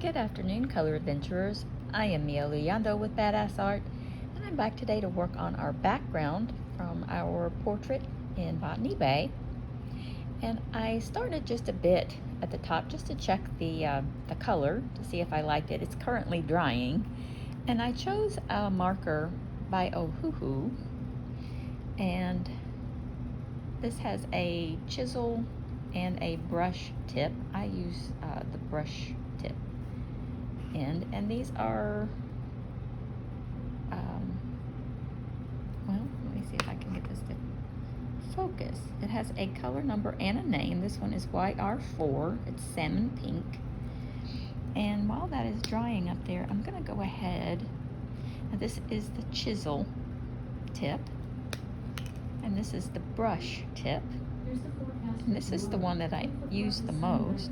Good afternoon, color adventurers. I am Mia Luyando with Badass Art, and I'm back today to work on our background from our portrait in Botany Bay. And I started just a bit at the top just to check the color to see if I liked it. It's currently drying, and I chose a marker by Ohuhu, and this has a chisel and a brush tip. I use the brush tip end, and these are well, let me see if I can get this to focus. It has a color number and a name. This one is YR4. It's salmon pink. And while that is drying up there, I'm going to go ahead. Now this is the chisel tip, and this is the brush tip, and this is the one that I use the most.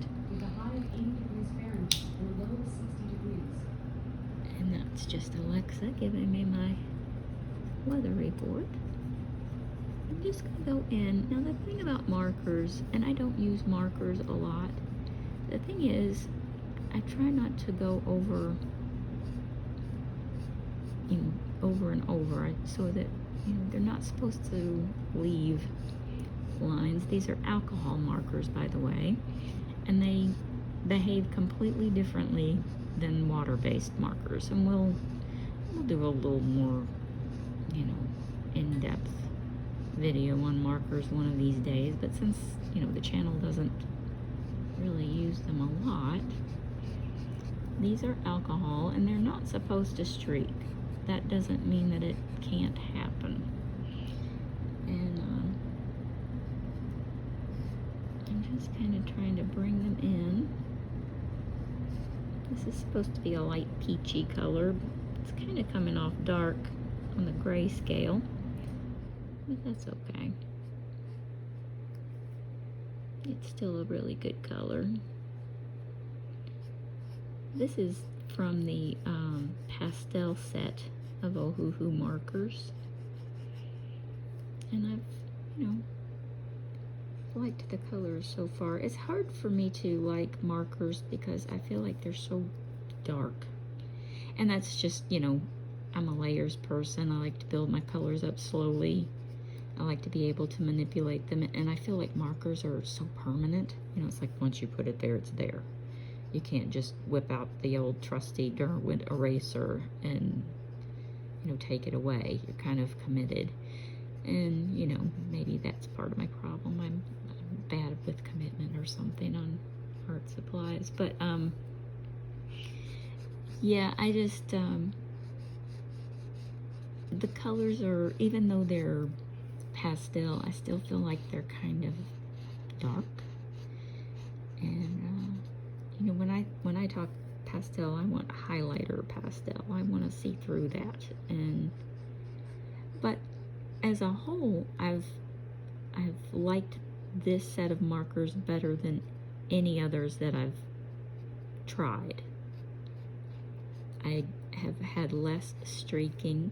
And that's just Alexa giving me my weather report. I'm just going to go in. Now the thing about markers, and I don't use markers a lot, the thing is I try not to go over and over so that they're not supposed to leave lines. These are alcohol markers, by the way, and they behave completely differently than water-based markers, and we'll do a little more in-depth video on markers one of these days. But since the channel doesn't really use them a lot, these are alcohol, and they're not supposed to streak. That doesn't mean that it can't happen. And I'm just kind of trying to bring them in. This is supposed to be a light peachy color. It's kind of coming off dark on the gray scale, but that's okay. It's still a really good color. This is from the pastel set of Ohuhu markers, and I've liked the colors so far. It's hard for me to like markers because I feel like they're so dark, and that's just I'm a layers person. I like to build my colors up slowly. I like to be able to manipulate them, and I feel like markers are so permanent. It's like once you put it there, it's there. You can't just whip out the old trusty Derwent eraser and take it away. You're kind of committed, and maybe that's part of my problem. I'm bad with commitment or something on art supplies, but yeah, I just the colors are, even though they're pastel, I still feel like they're kind of dark. And when I talk pastel, I want highlighter pastel. I want to see through that. But as a whole, I've liked this set of markers better than any others that I've tried. I have had less streaking,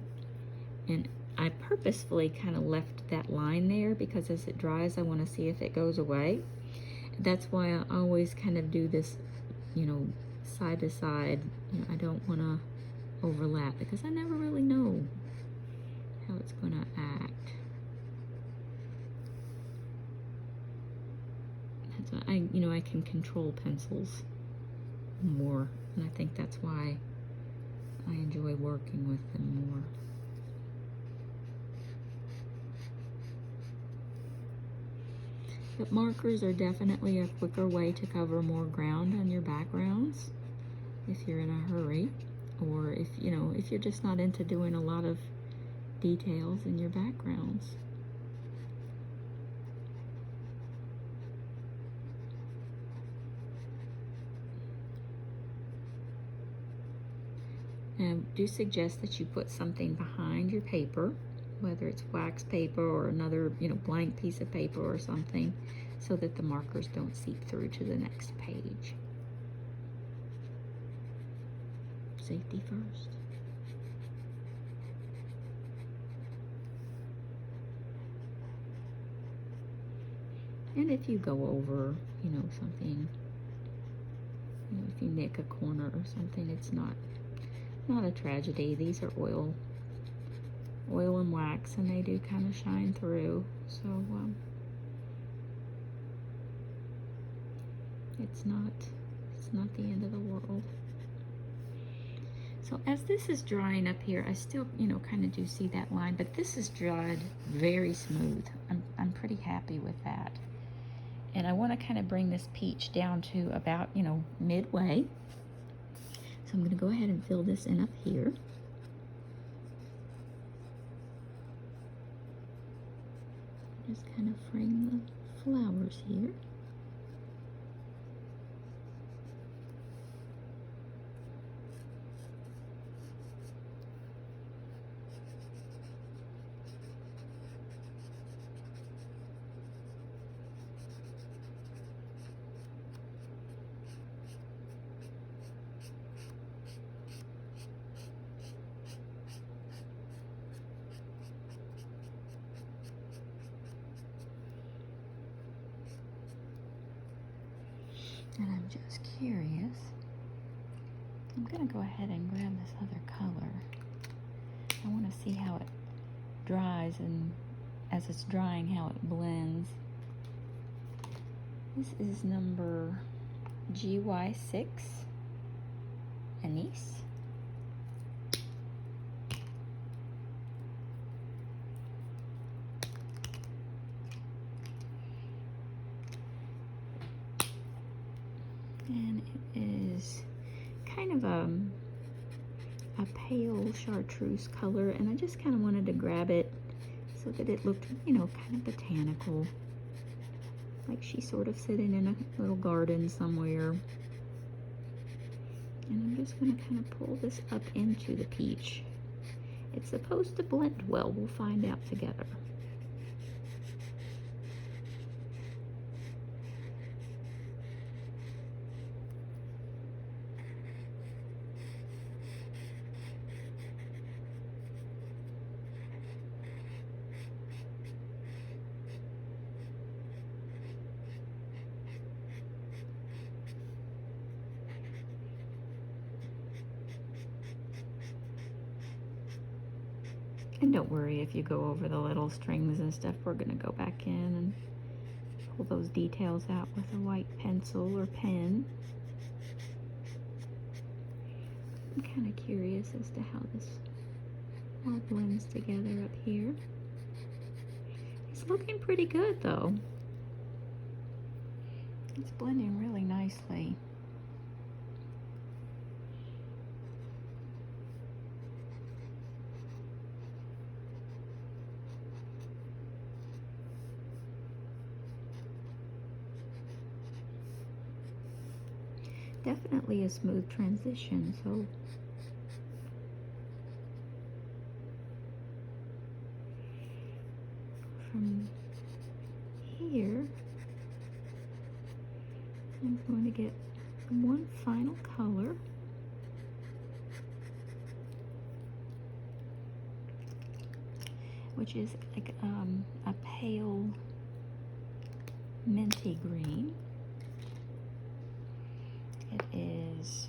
and I purposefully kind of left that line there because as it dries, I want to see if it goes away. That's why I always kind of do this, side to side. I don't want to overlap because I never really know how it's going to act. That's why I can control pencils more, and I think that's why I enjoy working with them more. But markers are definitely a quicker way to cover more ground on your backgrounds if you're in a hurry, or if you're just not into doing a lot of details in your backgrounds. I do suggest that you put something behind your paper, whether it's wax paper or another blank piece of paper or something, so that the markers don't seep through to the next page. Safety first. And if you go over something You know, if you nick a corner or something, it's not a tragedy. These are oil and wax, and they do kind of shine through. So it's not the end of the world. So as this is drying up here, I still, you know, kind of do see that line, but this is dried very smooth. I'm pretty happy with that. And I want to kind of bring this peach down to about, you know, midway. So I'm going to go ahead and fill this in up here. Just kind of frame the flowers here. And I'm just curious. I'm going to go ahead and grab this other color. I want to see how it dries, and as it's drying, how it blends. This is number GY6, Anise. And it is kind of a pale chartreuse color, and I just kind of wanted to grab it so that it looked, you know, kind of botanical, like she's sort of sitting in a little garden somewhere. And I'm just going to kind of pull this up into the peach. It's supposed to blend well. We'll find out together. And don't worry if you go over the little strings and stuff. We're going to go back in and pull those details out with a white pencil or pen. I'm kind of curious as to how this all blends together up here. It's looking pretty good though. It's blending really nicely. Definitely a smooth transition, so from here I'm going to get one final color, which is like a pale minty green. It is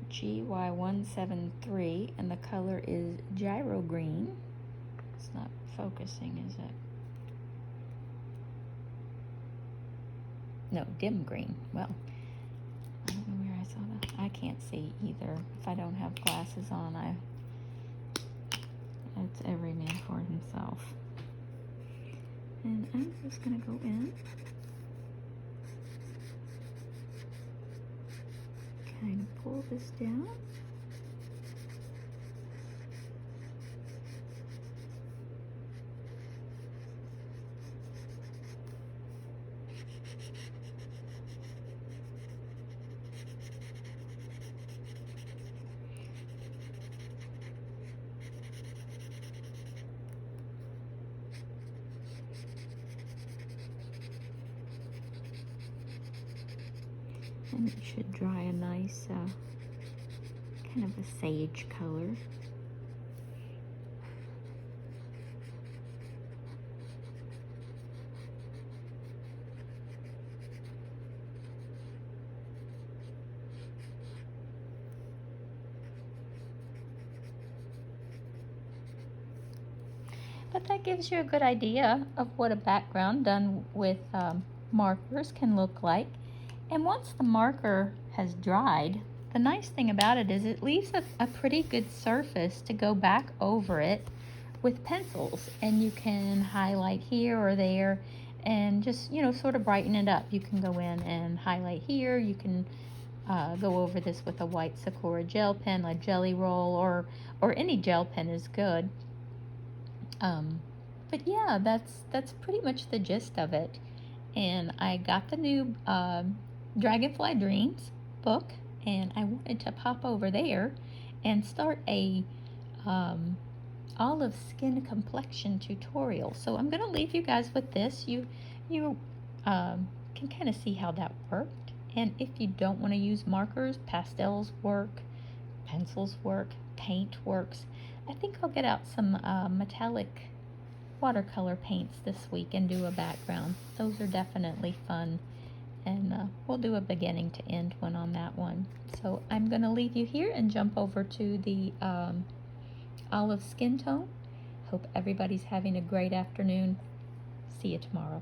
GY173, and the color is gyro green. It's not focusing, is it? No, dim green. Well, I don't know where I saw that. I can't see either. If I don't have glasses on, it's every man for himself. And I'm just gonna go in. Kind of pull this down. And it should dry a nice kind of a sage color. But that gives you a good idea of what a background done with markers can look like. And once the marker has dried, the nice thing about it is it leaves a pretty good surface to go back over it with pencils. And you can highlight here or there and just, you know, sort of brighten it up. You can go in and highlight here. You can go over this with a white Sakura gel pen, a Jelly Roll, or any gel pen is good. But yeah, that's pretty much the gist of it. And I got the new Dragonfly Dreams book, and I wanted to pop over there and start a olive skin complexion tutorial. So I'm going to leave you guys with this. You can kind of see how that worked. And if you don't want to use markers, pastels work, pencils work, paint works. I think I'll get out some metallic watercolor paints this week and do a background. Those are definitely fun. And we'll do a beginning to end one on that one. So I'm going to leave you here and jump over to the olive skin tone. Hope everybody's having a great afternoon. See you tomorrow.